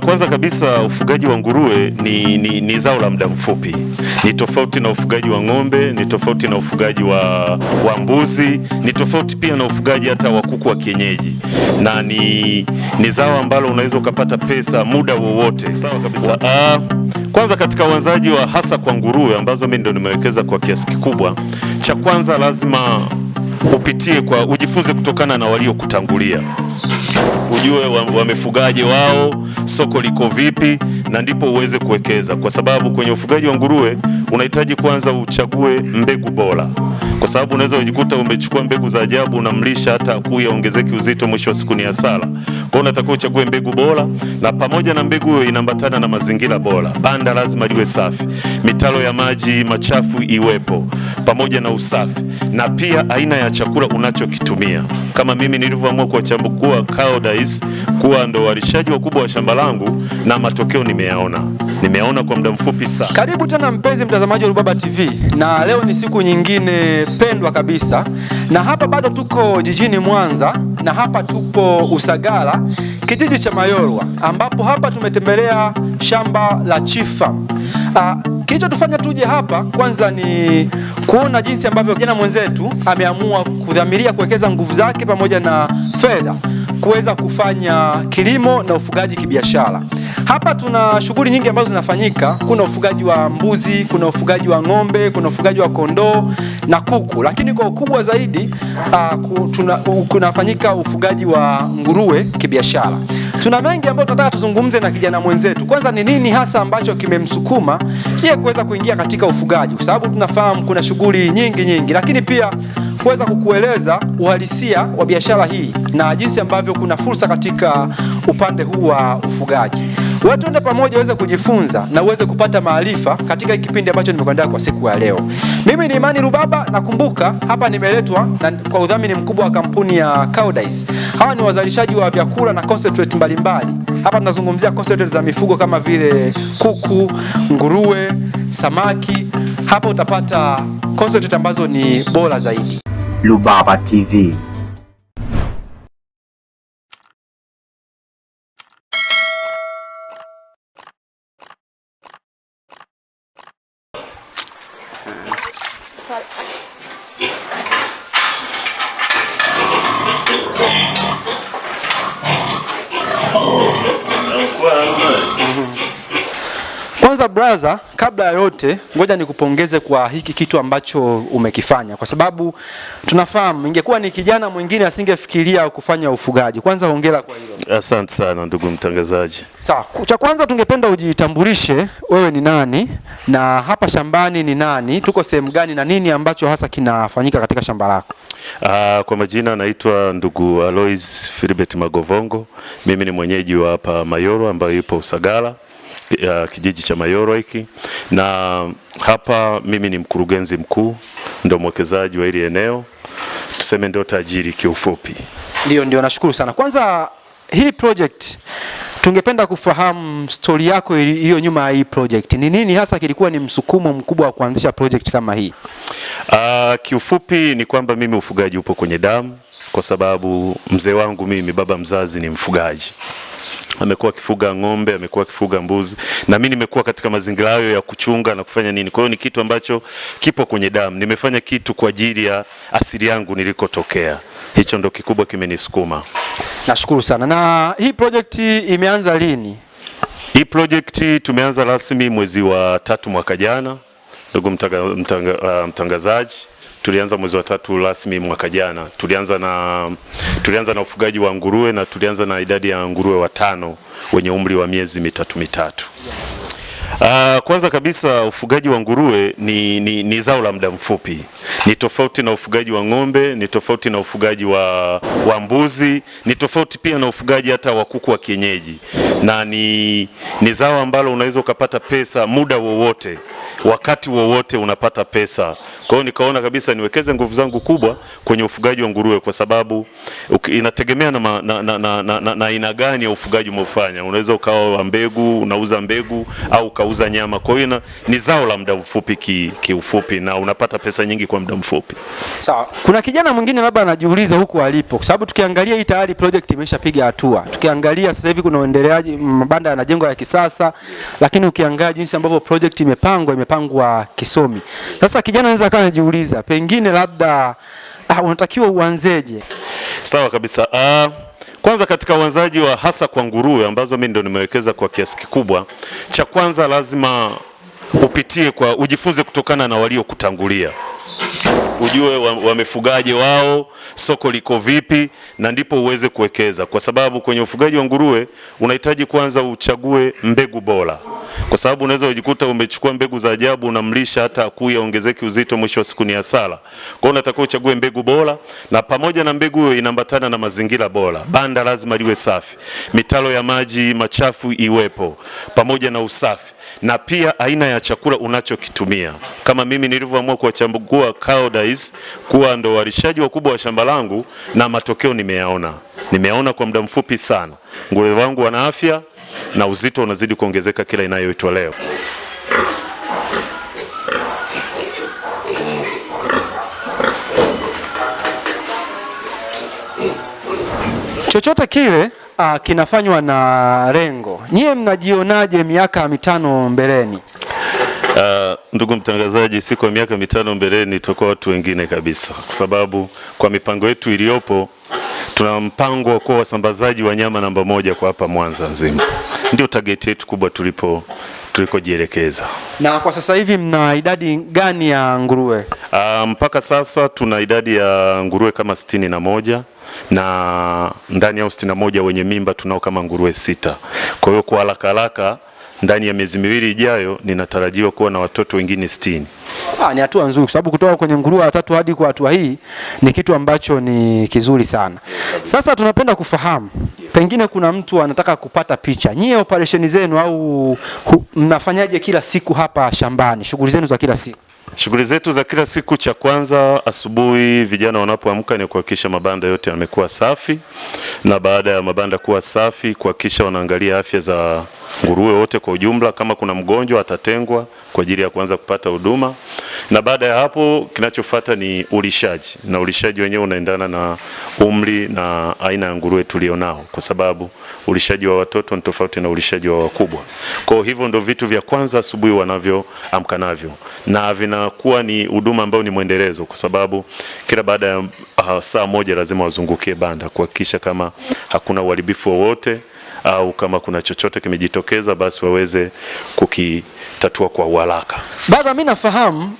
Kwanza kabisa ufugaji wa nguruwe ni zao la muda mfupi. Ni tofauti na ufugaji wa ng'ombe, ni tofauti na ufugaji wa mbuzi, ni tofauti pia na ufugaji hata wa kuku wa kienyeji. Na ni zao ambalo unaweza ukapata pesa muda wowote. Sawa kabisa. Kwanza katika uanzaji wa hasa kwa nguruwe ambazo mimi ndo nimewekeza kwa kiasi kikubwa, cha kwanza lazima ujifunze kutokana na waliokutangulia. Ujue wamefugaje wao, soko liko vipi, na ndipo uweze kuwekeza, kwa sababu kwenye ufugaji wa nguruwe unahitaji kwanza uchague mbegu bora, kwa sababu unaweza kujikuta umechukua mbegu za ajabu unamlisha hata kuya ongezeki uzito, mwisho wa siku ni hasara. Kwa hiyo unatakiwa uchague mbegu bora, na pamoja na mbegu hiyo inaambatana na mazingira bora. Banda lazima liwe safi, mitaro ya maji machafu iwepo, pamoja na usafi, na pia aina ya chakula unachokitumia. Kama mimi nilivyoamua kuwachambua Koudijs kuwa ndo walishaji wakubwa wa shamba langu, na matokeo nimeyaona kwa muda mfupi sana. Karibu tena mpenzi mtazamaji wa Rubaba TV, na leo ni siku nyingine pendwa kabisa, na hapa bado tuko jijini Mwanza, na hapa tupo Usagara, kijiji cha Mayorwa, ambapo hapa tumetembelea shamba la Chief Farm. Kilichotufanya tuje hapa kwanza ni kuona jinsi ambavyo kijana mwenzetu ameamua kudhamiria kuwekeza nguvu zake pamoja na fedha kuweza kufanya kilimo na ufugaji kibiashara. Hapa tuna shughuli nyingi ambazo zinafanyika. Kuna ufugaji wa mbuzi, kuna ufugaji wa ng'ombe, kuna ufugaji wa kondoo na kuku, lakini kwa ukubwa zaidi kunafanyika ufugaji wa nguruwe kibiashara. Tuna mengi ambayo tunataka tuzungumze na kijana mwenzetu. Kwanza ni nini hasa ambacho kimemsukuma yeye kuweza kuingia katika ufugaji, kwa sababu tunafahamu kuna shughuli nyingi, lakini pia kuweza kukueleza uhalisia wa biashara hii na jinsi ambavyo kuna fursa katika upande huu wa ufugaji. Wewe tuende pamoja uweze kujifunza na uweze kupata maarifa katika kipindi ambacho nimekuandaa kwa siku ya leo. Mimi ni Imani Rubaba, nakumbuka hapa nimeletwa kwa udhamini mkubwa wa kampuni ya Koudijs. Hawa ni wazalishaji wa vyakula na concentrate mbalimbali. Hapa tunazungumzia concentrate za mifugo kama vile kuku, nguruwe, samaki. Hapa utapata concentrate ambazo ni bora zaidi. Rubaba TV. Kwanza brother, kabla ya yote ngoja nikupongeze kwa hiki kitu ambacho umekifanya, kwa sababu tunafahamu ingekuwa ni kijana mwingine asingefikiria kufanya ufugaji. Kwanza hongera kwa hilo. Asante sana ndugu mtangazaji. Sawa, cha kwanza tungependa ujitambulishe, wewe ni nani na hapa shambani ni nani, tuko sehemu gani na nini ambacho hasa kinafanyika katika shamba lako? Kwa majina naitwa ndugu Alois Philibert Magovongo. Mimi ni mwenyeji wa hapa Mayorwa ambayo ipo Usagara, kijiji cha Mayorwa hiki, na hapa mimi ni mkurugenzi mkuu, ndio mwekezaji wa hili eneo, tuseme ndio tajiri kiufupi. Ndio, nashukuru sana. Kwanza hii project tungependa kufahamu story yako hiyo nyuma ya hii project. Ni nini hasa kilikuwa ni msukumo mkubwa wa kuanzisha project kama hii? Kiufupi ni kwamba mimi ufugaji upo kwenye damu, kwa sababu mzee wangu mimi, baba mzazi, ni mfugaji. Amekuwa akifuga ng'ombe, amekuwa akifuga mbuzi, na mimi nimekuwa katika mazingira hayo ya kuchunga na kufanya nini. Kwa hiyo ni kitu ambacho kipo kwenye damu. Nimefanya kitu kwa ajili ya asili yangu nilikotokea. Hicho ndo kikubwa kimenisukuma. Nashukuru sana. Na hii project imeanza lini? Hii project tumeanza rasmi mwezi wa 3 mwaka jana. Ndugu mtangazaji, tulianza mwezi wa 3 rasmi mwaka jana. Tulianza na ufugaji wa nguruwe, na tulianza na idadi ya nguruwe 5 wenye umri wa miezi mitatu. Kwanza kabisa ufugaji wa nguruwe ni zao la muda mfupi. Ni tofauti na ufugaji wa ng'ombe, ni tofauti na ufugaji wa mbuzi, ni tofauti pia na ufugaji hata wa kuku wa kienyeji. Na ni zao ambalo unaweza ukapata pesa muda wowote. wakati wowote unapata pesa. Kwa hiyo nikaona kabisa niwekeze nguvu zangu kubwa kwenye ufugaji wa nguruwe, kwa sababu inategemea na aina gani ya ufugaji umeufanya. Unaweza ukawa wa mbegu, unauza mbegu au ukauza nyama. Kwa hiyo ni zao la muda mfupi kiufupi, na unapata pesa nyingi kwa muda mfupi. Sawa. Kuna kijana mwingine labda anajiuliza huku alipo, kwa sababu tukiangalia hii tayari project imeshapiga hatua. Tukiangalia sasa hivi kuna uendeleaji, mabanda yanajengwa ya kisasa, lakini ukiangalia jinsi ambavyo project imepangwa kisomi. Sasa kijana anaweza akawa anajiuliza pengine labda unatakiwa uanzeje? Sawa kabisa. Kwanza katika uanzaji wa hasa kwa nguruwe ambazo mimi ndo nimewekeza kwa kiasi kikubwa, cha kwanza lazima ujifunze kutokana na waliokutangulia. Ujue wamefugaje wao, soko liko vipi, na ndipo uweze kuwekeza, kwa sababu kwenye ufugaji wa nguruwe unahitaji kwanza uchague mbegu bora, kwa sababu unaweza kujikuta umechukua mbegu za ajabu, unamlisha hata akuya ongezeki uzito, mwisho wa siku ni hasara. Kwa hiyo unatakiwa uchague mbegu bora, na pamoja na mbegu hiyo inaambatana na mazingira bora. Banda lazima liwe safi, mitalo ya maji machafu iwepo, pamoja na usafi, na pia aina ya chakula unachokitumia. Kama mimi nilivyoamua kuwachagua Koudijs kuwa ndo walishaji wakubwa wa shamba langu, na matokeo nimeyaona kwa muda mfupi sana. Nguruwe wangu wana afya na uzito unazidi kuongezeka kila inayoitwa leo. Chochote kile kinafanywa na lengo. Nyie mnajionaje miaka 5 mbeleni? Ndugu mtangazaji, siku ya miaka 5 mbeleni tutakuwa watu wengine kabisa, kwa sababu kwa mipango yetu iliyopo tuna mpango wa kuwa wasambazaji wa nyama namba 1 kwa hapa Mwanza nzima. Ndio target yetu kubwa tulikojielekeza. Na kwa sasa hivi mna idadi gani ya nguruwe? Mpaka sasa tuna idadi ya nguruwe kama 61, na ndani ya 61 wenye mimba tunao kama nguruwe 6. Kwa hiyo kwa haraka ndani ya miezi 2 ijayo ninatarajiwa kuwa na watoto wengine 60. Ni hatua nzuri, kwa sababu kutoka kwenye nguruwe 3 hadi kwa hatua hii ni kitu ambacho ni kizuri sana. Sasa tunapenda kufahamu, pengine kuna mtu anataka kupata picha. Nyie operation zenu au mnafanyaje kila siku hapa shambani? Shughuli zenu za kila siku? Shughuli zetu za kila siku, cha kwanza asubuhi vijana wanapoamka ni kuhakikisha mabanda yote yamekuwa safi, na baada ya mabanda kuwa safi kuhakikisha wanaangalia afya za nguruwe wote kwa ujumla. Kama kuna mgonjwa atatengwa kwa ajili ya kuanza kupata huduma, na baada ya hapo kinachofuata ni ulishaji, na ulishaji wenyewe unaendana na umri na aina ya nguruwe tulionao, kwa sababu ulishaji wa watoto ni tofauti na ulishaji wa wakubwa. Kwa hivyo ndio vitu vya kwanza asubuhi wanavyoamka navyo, na vinakuwa ni huduma ambayo ni mwendelezo, kwa sababu kila baada ya saa moja lazima wazungukie banda kuhakikisha kama hakuna uharibifu wowote, au kama kuna chochote kimejitokeza basi waweze kukitatua kwa haraka. Baada mimi nafahamu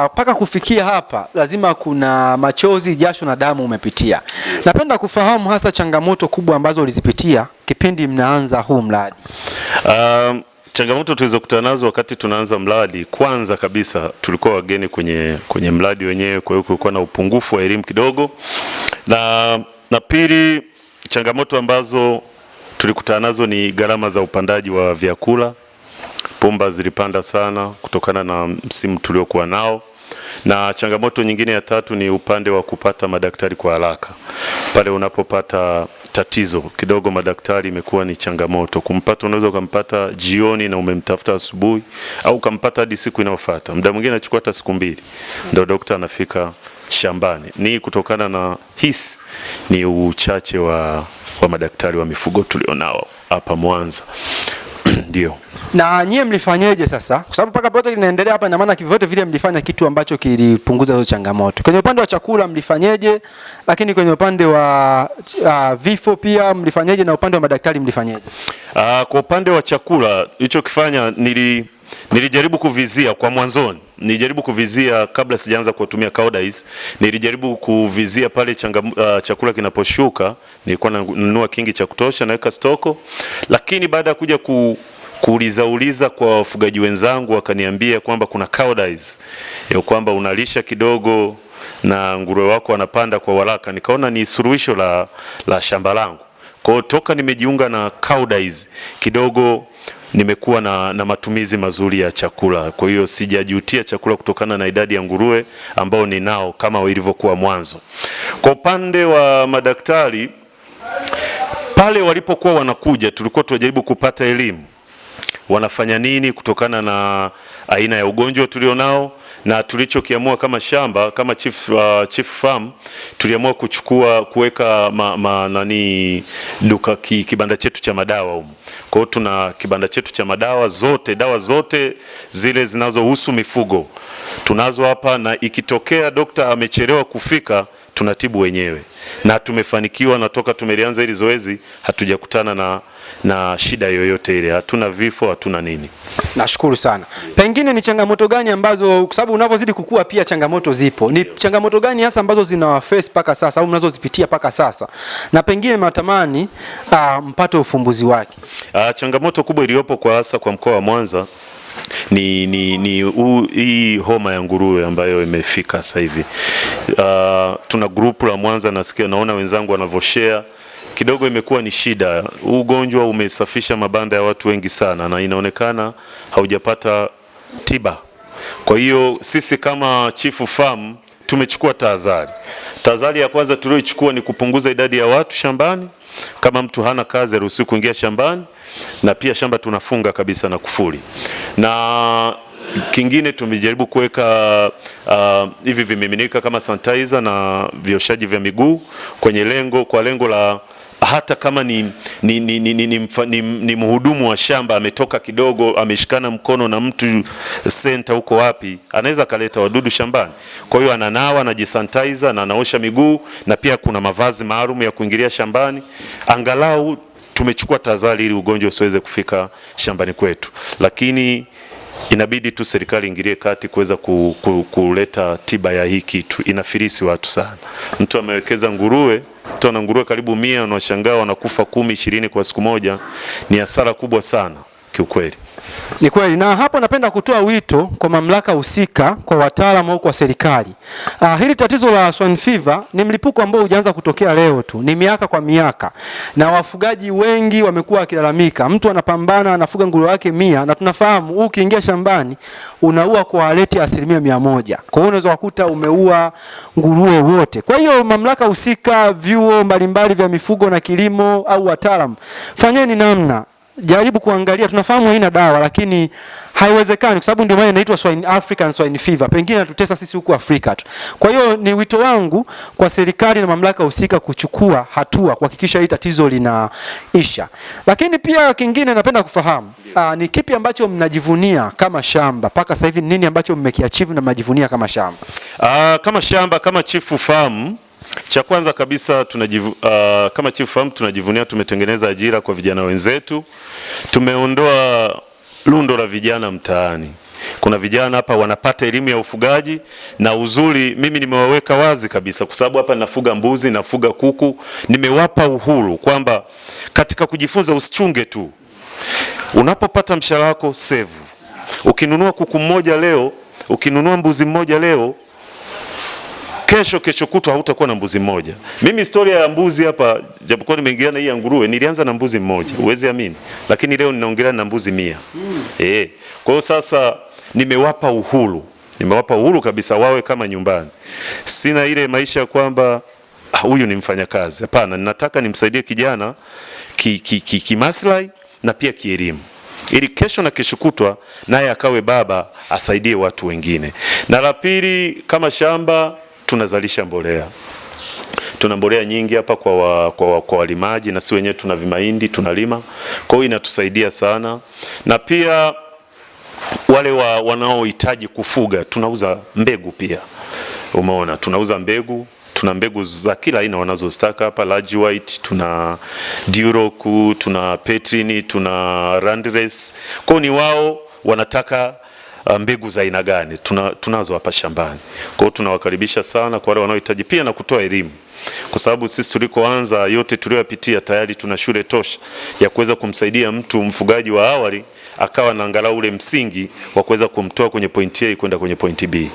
mpaka kufikia hapa lazima kuna machozi, jasho na damu umepitia. Napenda kufahamu hasa changamoto kubwa ambazo ulizipitia kipindi mnaanza huu mradi. Changamoto tulizokutana nazo wakati tunaanza mradi, kwanza kabisa tulikuwa wageni kwenye mradi wenyewe, kwa hiyo kulikuwa na upungufu wa elimu kidogo, na pili, changamoto ambazo tulikutana nazo ni gharama za upandaji wa vyakula. Pumba zilipanda sana kutokana na msimu tuliokuwa nao, na changamoto nyingine ya tatu ni upande wa kupata madaktari kwa haraka. Pale unapopata tatizo kidogo, madaktari imekuwa ni changamoto kumpata. Unaweza kumpata jioni na umemtafuta asubuhi, au kumpata hadi siku inayofuata. Muda mwingine anachukua hata siku 2 ndio daktari anafika shambani. Ni kutokana na ni uchache wa madaktari wa mifugo tulionao hapa Mwanza. Ndio. Na nyie mlifanyeje sasa? Kwa sababu mpaka project inaendelea hapa, ina maana kivyote vile mlifanya kitu ambacho kilipunguza hizo changamoto. Kwenye upande wa chakula mlifanyeje? Lakini kwenye upande wa vifo pia mlifanyeje, na upande wa madaktari mlifanyeje? Kwa upande wa chakula nilichokifanya, nilijaribu kuvizia kwa mwanzoni. Nilijaribu kuvizia kabla sijaanza kutumia Koudijs, nilijaribu kuvizia pale chakula kinaposhuka, nilikuwa nanunua kingi cha kutosha naweka stoko. Lakini baada ya kuja kuuliza kwa wafugaji wenzangu, wakaniambia kwamba kuna Koudijs ya kwamba unalisha kidogo na nguruwe wako wanapanda kwa haraka. Nikaona ni suluhisho la shamba langu. Kwa hiyo toka nimejiunga na Koudijs kidogo nimekuwa na matumizi mazuri ya chakula. Kwa hiyo sijajutia chakula kutokana na idadi ya nguruwe ambao ninao kama ilivyokuwa mwanzo. Kwa upande wa madaktari, pale walipokuwa wanakuja tulikuwa tunajaribu kupata elimu wanafanya nini kutokana na aina ya ugonjwa tulionao, na tulichokiamua kama shamba, kama chief farm, tuliamua kuweka duka kibanda chetu cha madawa huko. Kwa hiyo tuna kibanda chetu cha madawa dawa zote zile zinazohusu mifugo tunazo hapa, na ikitokea dokta amechelewa kufika tunatibu wenyewe, na tumefanikiwa, na toka tumelianza hili zoezi hatujakutana na shida yoyote ile, hatuna vifo, hatuna nini. Nashukuru sana. Pengine ni changamoto gani ambazo, kwa sababu unavyozidi kukua pia changamoto zipo, ni changamoto gani hasa ambazo zinawaface paka sasa au mnazozipitia paka sasa, na pengine matamani mpate ufumbuzi wake? Changamoto kubwa iliyopo kwa hasa kwa mkoa wa Mwanza hii homa ya nguruwe ambayo imefika sasa hivi. Tuna group la Mwanza, naona wenzangu wanavyoshare, kidogo imekuwa ni shida. Ugonjwa umesafisha mabanda ya watu wengi sana na inaonekana haujapata tiba. Kwa hiyo sisi kama Chief Farm tumechukua tahadhari. Tahadhari ya kwanza tulioichukua ni kupunguza idadi ya watu shambani. Kama mtu hana kazi haruhusiwi kuingia shambani, na pia shamba tunafunga kabisa na kufuli. Na kingine tumejaribu kuweka hivi vimiminika kama sanitizer na vioshaji vya miguu kwa lengo la hata kama ni mhudumu wa shamba ametoka kidogo, ameshikana mkono na mtu center huko wapi, anaweza kaleta wadudu shambani. Kwa hiyo ananawa, anajisanitizer na anaosha miguu, na pia kuna mavazi maalum ya kuingilia shambani. Angalau tumechukua tahadhari ili ugonjwa usiweze kufika shambani kwetu, lakini inabidi tu serikali ingilie kati kuweza kuleta tiba ya hii kitu. Inafilisi watu sana. Mtu amewekeza nguruwe, mtu ana nguruwe karibu 100, unashangaa wanakufa 10, 20 kwa siku moja. Ni hasara kubwa sana kiukweli. Ni kweli, na hapo napenda kutoa wito kwa mamlaka husika, kwa wataalamu au kwa serikali. Hili tatizo la swine fever ni mlipuko ambao hujaanza kutokea leo tu, ni miaka kwa miaka, na wafugaji wengi wamekuwa wakilalamika. Mtu anapambana, anafuga nguruwe wake 100, na tunafahamu ukiingia shambani unaua kwa rate ya 100%. Kwa hiyo unaweza kukuta umeua nguruwe wote. Kwa hiyo mamlaka husika, vyuo mbalimbali vya mifugo na kilimo au wataalamu, fanyeni namna, jaribu kuangalia. Tunafahamu haina dawa, lakini haiwezekani, kwa sababu ndio maana inaitwa African swine fever. Pengine natutesa sisi huku Afrika tu. Kwa hiyo ni wito wangu kwa serikali na mamlaka husika kuchukua hatua kuhakikisha hili tatizo linaisha. Lakini pia kingine napenda kufahamu, ni kipi ambacho mnajivunia kama shamba mpaka sasa hivi? Nini ambacho mmekiachieve na mnajivunia kama shamba? Kama shamba, kama Chief Farm, cha kwanza kabisa kama Chief Farm tunajivunia tumetengeneza ajira kwa vijana wenzetu. Tumeondoa lundo la vijana mtaani. Kuna vijana hapa wanapata elimu ya ufugaji, na uzuri mimi nimewaweka wazi kabisa, kwa sababu hapa nafuga mbuzi, nafuga kuku. Nimewapa uhuru kwamba katika kujifunza usichunge tu. Unapopata mshahara wako save. Ukinunua kuku mmoja leo, ukinunua mbuzi mmoja leo, kesho kutwa hautakuwa na mbuzi mmoja. Mimi historia ya mbuzi hapa, japokuwa nimeingia na hii ya nguruwe, nilianza na mbuzi mmoja, uwezi amini, lakini leo ninaongelea na mbuzi 100. Kwa hiyo sasa nimewapa uhuru kabisa, wawe kama nyumbani. Sina ile maisha ya kwamba huyu ni mfanyakazi. Hapana, ninataka nimsaidie kijana kimaslahi na pia kielimu, ili kesho na kesho kutwa naye akawe baba, asaidie watu wengine. Na la pili, kama shamba tunazalisha mbolea. Tuna mbolea nyingi hapa kwa walimaji, na si wenyewe tuna vimahindi tunalima. Kwa hiyo inatusaidia sana. Na pia wale wanaohitaji kufuga, tunauza mbegu pia. Umeona, tunauza mbegu. Tuna mbegu za kila aina wanazozitaka hapa, large white, tuna Duroc, tuna Petrini, tuna Landrace. Kwa ni wao wanataka mbegu za aina gani, tunazo hapa shambani. Kwa hiyo tunawakaribisha sana kwa wale wanaohitaji, pia na kutoa elimu, kwa sababu sisi tulikoanza yote tuliyopitia tayari tuna shule tosha ya kuweza kumsaidia mtu mfugaji wa awali akawa na angalau ule msingi wa kuweza kumtoa kwenye point A kwenda kwenye point B.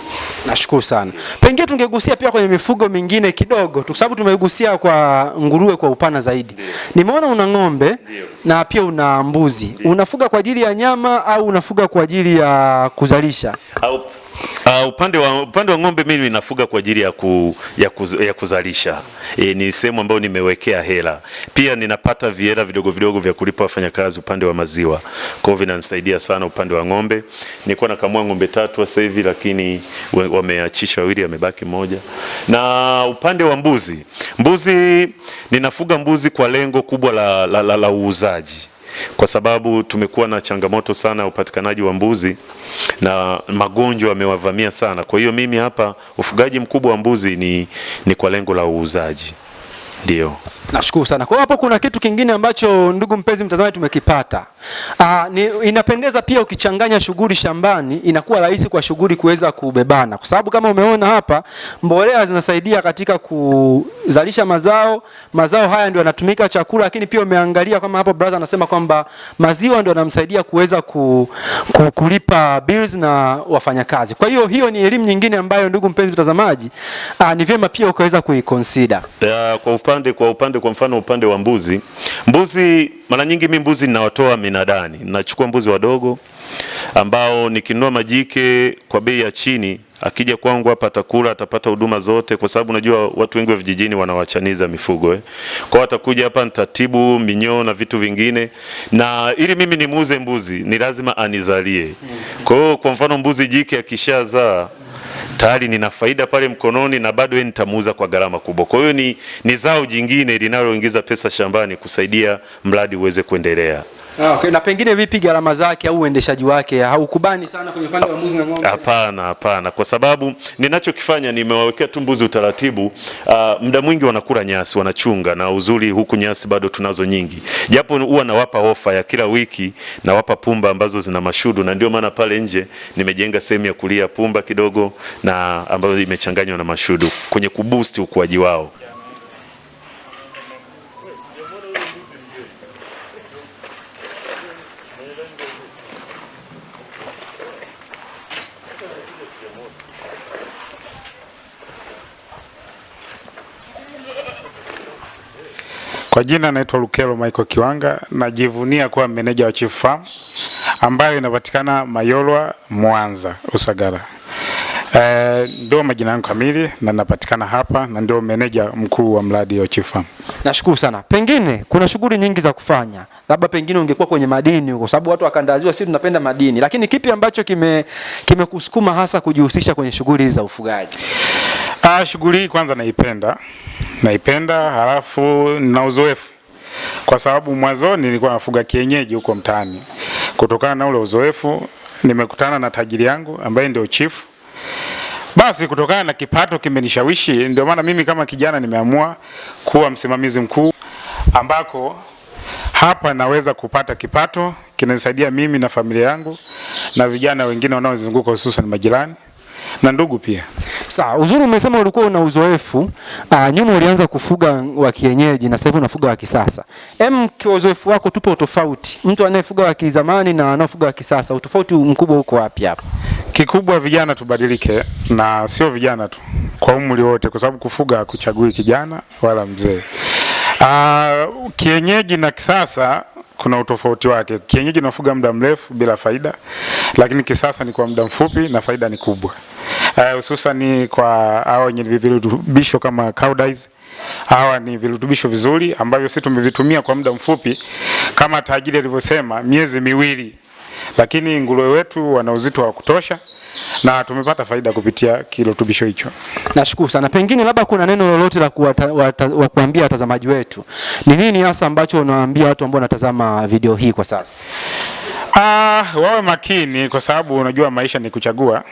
Nashukuru sana. Pengine tungegusia pia kwenye mifugo mingine kidogo, kwa sababu tumegusia kwa nguruwe kwa upana zaidi. Nimeona una ng'ombe na pia una mbuzi. Unafuga kwa ajili ya nyama au unafuga kwa ajili ya kuzalisha? Upande wa ng'ombe mimi nafuga kwa ajili ya kuzalisha. Ni sehemu ambayo nimewekea hela. Pia ninapata vihela vidogo vidogo vya kulipa wafanyakazi upande wa maziwa. Kwa hivyo vinanisaidia sana upande wa ng'ombe. Nilikuwa nakamua ng'ombe 3 sasa hivi, lakini wameachisha 2, amebaki moja. Na upande wa mbuzi ninafuga mbuzi kwa lengo kubwa la uuzaji. Kwa sababu tumekuwa na changamoto sana upatikanaji wa mbuzi na magonjwa yamewavamia sana. Kwa hiyo mimi hapa ufugaji mkubwa wa mbuzi ni kwa lengo la uuzaji. Ndio. Nashukuru sana. Kwa hapo kuna kitu kingine ambacho ndugu mpenzi mtazamaji tumekipata. Inapendeza pia ukichanganya shughuli shambani, inakuwa rahisi kwa shughuli kuweza kubebana. Kwa sababu kama umeona hapa, mbolea zinasaidia katika kuzalisha mazao. Mazao haya ndio yanatumika chakula, lakini pia umeangalia kama hapo brother anasema kwamba maziwa ndio yanamsaidia kuweza kulipa bills na wafanyakazi. Kwa hiyo ni elimu nyingine ambayo ndugu mpenzi mtazamaji, ni vyema pia ukaweza kuiconsider. Kwa mfano upande wa mbuzi mara nyingi mimi mbuzi ninawatoa minadani. Ninachukua mbuzi wadogo ambao nikinunua majike kwa bei ya chini, akija kwangu hapa atakula, atapata huduma zote, kwa sababu unajua watu wengi wa vijijini wanawachaniza mifugo. Kwa atakuja hapa nitatibu minyoo na vitu vingine, na ili mimi nimuuze mbuzi ni lazima anizalie. Kwa hiyo kwa mfano mbuzi jike akishazaa tayari nina faida pale mkononi na bado nitamuuza kwa gharama kubwa. Kwa hiyo ni zao jingine linaloingiza pesa shambani kusaidia mradi uweze kuendelea. Okay, na pengine vipi gharama zake au uendeshaji wake? Haukubani sana kwenye upande wa mbuzi na ng'ombe? Hapana. Kwa sababu ninachokifanya nimewawekea tu mbuzi utaratibu. Muda mwingi wanakula nyasi, wanachunga, na uzuri huku nyasi bado tunazo nyingi. Japo huwa nawapa ofa ya kila wiki, nawapa pumba ambazo zina mashudu, na ndio maana pale nje nimejenga sehemu ya kulia pumba kidogo na ambayo imechanganywa na mashudu kwenye kuboost ukuaji wao. Kwa jina naitwa Lukelo Michael Kiwanga, najivunia kuwa meneja wa Chief Farm ambayo inapatikana Mayolwa, Mwanza, Usagara. Ndio majina yangu kamili na napatikana hapa na ndio meneja mkuu wa mradi wa Chief Farm. Nashukuru sana. Pengine kuna shughuli nyingi za kufanya. Labda pengine ungekuwa kwenye madini kwa sababu watu wakandaziwa, sisi tunapenda madini. Lakini kipi ambacho kimekusukuma hasa kujihusisha kwenye shughuli za ufugaji? Shughuli hii kwanza naipenda, halafu nina uzoefu. Kwa sababu mwanzoni nilikuwa nafuga kienyeji huko mtaani. Kutokana na ule uzoefu nimekutana na tajiri yangu ambaye ndio chief. Basi kutokana na kipato kimenishawishi, ndio maana mimi kama kijana nimeamua kuwa msimamizi mkuu, ambako hapa naweza kupata kipato kinanisaidia mimi na familia yangu na vijana wengine wanaozunguka, hususan majirani na ndugu pia. Sawa, uzuri umesema ulikuwa una uzoefu, nyuma ulianza kufuga wa kienyeji na sasa hivi unafuga wa kisasa. Kwa uzoefu wako tupo tofauti. Mtu anayefuga wa kizamani na anayefuga wa kisasa, utofauti mkubwa uko wapi hapa? Kikubwa vijana tubadilike, na sio vijana tu, kwa umri wote, kwa sababu kufuga hakuchagui kijana wala mzee. Kienyeji na kisasa kuna utofauti wake. Kienyeji nafuga muda mrefu bila faida, lakini kisasa ni kwa muda mfupi na faida ni kubwa. Hususan kwa hao wenye virutubisho kama Cowdice. Hawa ni virutubisho vizuri ambavyo sisi tumevitumia kwa muda mfupi kama tajiri alivyosema, miezi 2. Lakini nguruwe wetu wana uzito wa kutosha na tumepata faida kupitia kirutubisho hicho. Nashukuru sana. Pengine labda kuna neno lolote la kuambia watazamaji wetu. Ni nini hasa ambacho unawaambia watu ambao wanatazama video hii kwa sasa? Wawe makini, kwa sababu unajua maisha ni kuchagua.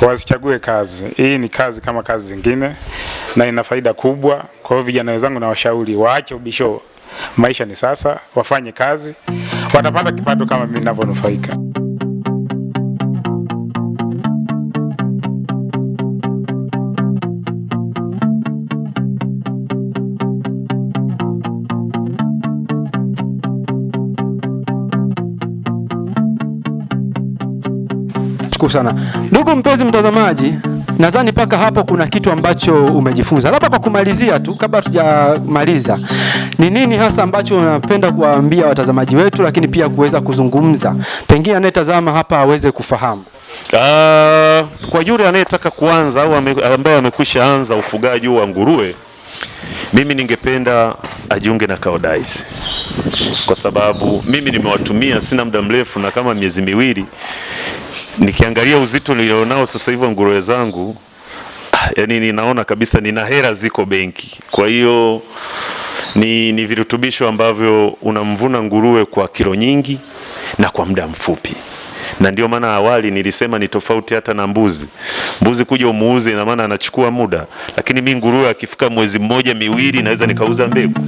Wasichague kazi. Hii ni kazi kama kazi zingine na ina faida kubwa. Kwa hiyo vijana wenzangu na washauri waache ubisho. Maisha ni sasa, wafanye kazi, watapata kipato kama mimi ninavyonufaika. Nashukuru sana. Ndugu mpenzi mtazamaji, nadhani paka hapo kuna kitu ambacho umejifunza. Labda kwa kumalizia tu, kabla tujamaliza, ni nini hasa ambacho unapenda kuwaambia watazamaji wetu, lakini pia kuweza kuzungumza, pengine anayetazama hapa aweze kufahamu? Kwa yule anayetaka kuanza au ambaye amekwisha anza ufugaji wa nguruwe, mimi ningependa ajiunge na Koudijs, kwa sababu mimi nimewatumia sina muda mrefu, na kama miezi miwili, nikiangalia uzito nilionao sasa hivi wa nguruwe zangu, yani ninaona kabisa nina hela ziko benki. Kwa hiyo ni virutubisho ambavyo unamvuna nguruwe kwa kilo nyingi na kwa muda mfupi. Na ndio maana awali nilisema ni tofauti hata na mbuzi. Mbuzi kuja umuuze ina maana anachukua muda, lakini mimi nguruwe akifika mwezi mmoja miwili naweza nikauza mbegu.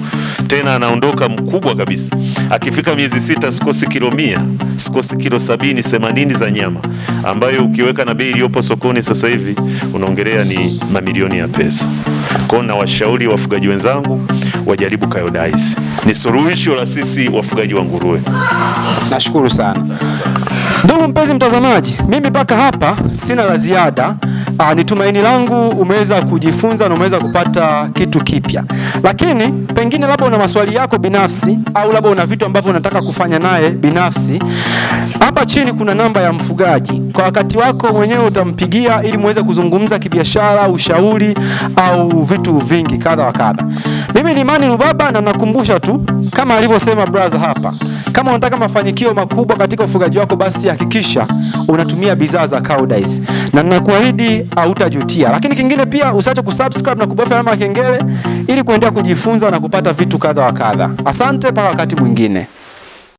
Tena anaondoka mkubwa kabisa. Akifika miezi 6 sikosi kilo 100, sikosi kilo 70, 80 za nyama, ambayo ukiweka na bei iliyopo sokoni sasa hivi unaongelea ni mamilioni ya pesa. Kwa na washauri wafugaji wenzangu wajaribu Koudijs. Ni suluhisho la sisi wafugaji wa nguruwe. Nashukuru sana. Ndugu mpenzi mtazamaji, mimi mpaka hapa sina la ziada. Ni tumaini langu umeweza kujifunza na umeweza kupata kitu kipya. Lakini pengine labda una maswali yako binafsi, au labda una vitu ambavyo unataka kufanya naye binafsi, hapa chini kuna namba ya mfugaji. Kwa wakati wako mwenyewe utampigia ili muweze kuzungumza kibiashara, ushauri au vitu vingi kadha wa kadha. Mimi ni Imani Rubaba, na nakumbusha tu kama alivyosema brother hapa, kama unataka mafanikio makubwa katika ufugaji wako, basi hakikisha unatumia bidhaa za Koudijs, na ninakuahidi hautajutia. Lakini kingine pia, usiache kusubscribe na kubofya alama ya kengele ili kuendelea kujifunza na kupata vitu kadha wa kadha. Asante, mpaka wakati mwingine.